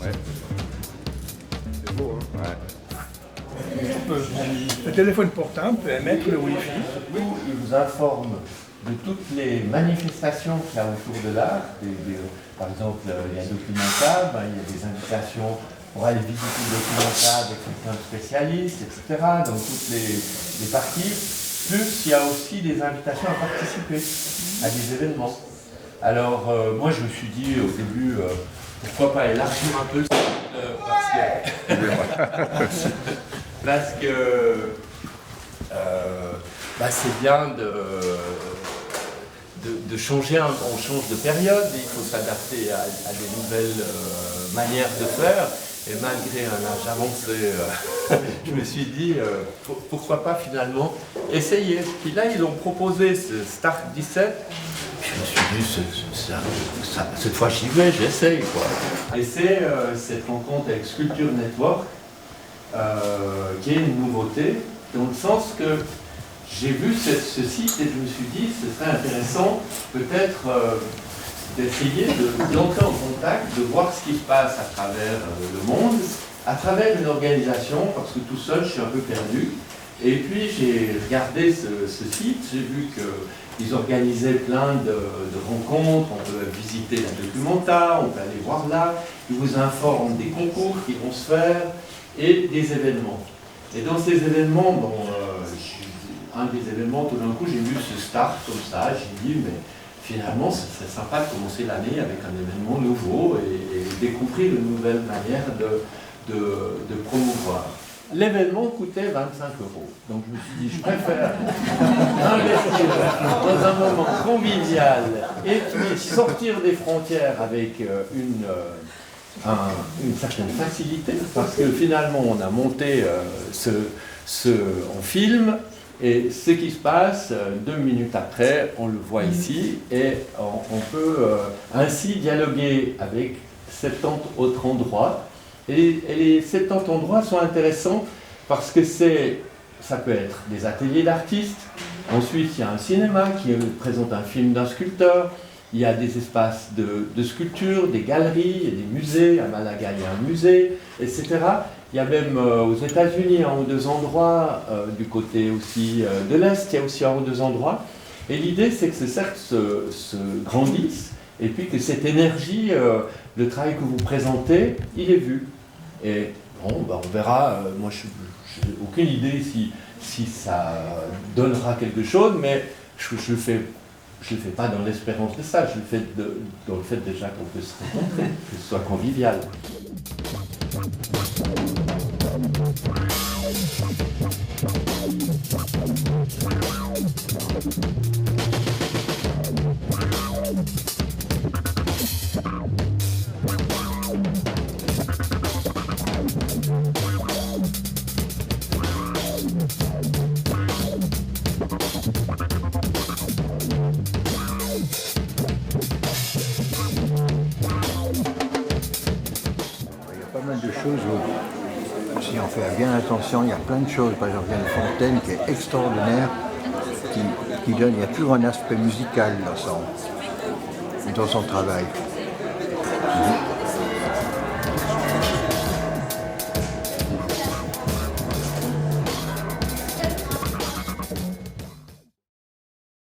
Ouais. C'est beau, hein? Ouais. Le téléphone portable peut émettre le Wi-Fi. Il vous informe de toutes les manifestations qu'il y a autour de l'art. Par exemple, il y a Documenta, il y a des invitations pour aller visiter Documenta avec certains spécialistes, etc. Dans toutes les parties. Plus, il y a aussi des invitations à participer à des événements. Alors, moi, je me suis dit au début, pourquoi pas élargir un peu le parce que c'est bien de changer, on change de période, il faut s'adapter à des nouvelles manières de faire. Et malgré un âge avancé, je me suis dit, pourquoi pas finalement essayer. Puis là, ils ont proposé ce Start 17. Je me suis dit, cette fois j'y vais, j'essaye, quoi. Et c'est cette rencontre avec Sculpture Network, qui est une nouveauté, dans le sens que j'ai vu ce site et je me suis dit, ce serait intéressant peut-être d'essayer d'entrer en contact, de voir ce qui se passe à travers le monde, à travers une organisation, parce que tout seul, je suis un peu perdu. Et puis, j'ai regardé ce site, j'ai vu qu'ils organisaient plein de rencontres, on peut visiter la Documenta, on peut aller voir là, ils vous informent des concours qui vont se faire et des événements. Et dans ces événements, un des événements, tout d'un coup, j'ai vu ce start comme ça, j'ai dit, mais finalement, c'est sympa de commencer l'année avec un événement nouveau et découvrir une nouvelle manière de promouvoir. L'événement coûtait 25 €. Donc je me suis dit, je préfère investir dans un moment convivial et puis sortir des frontières avec une certaine facilité, parce que finalement, on a monté on filme. Et ce qui se passe, 2 minutes après, on le voit ici, et on peut ainsi dialoguer avec 70 autres endroits. Et les 70 endroits sont intéressants parce que ça peut être des ateliers d'artistes, ensuite il y a un cinéma qui présente un film d'un sculpteur, il y a des espaces de sculpture, des galeries, il y a des musées, à Malaga il y a un musée, etc. Il y a même aux États-Unis un ou deux endroits, du côté aussi de l'Est, il y a aussi un ou deux endroits. Et l'idée, c'est que ces cercles se grandissent, et puis que cette énergie, le travail que vous présentez, il est vu. Et bon, on verra, moi je n'ai aucune idée si ça donnera quelque chose, mais je le fais pas dans l'espérance de ça, je le fais dans le fait déjà qu'on peut se rencontrer, que ce soit convivial. Pas mal de choses où, si on fait bien attention, il y a plein de choses. Par exemple, il y a une fontaine qui est extraordinaire, qui donne, il y a toujours un aspect musical dans son travail.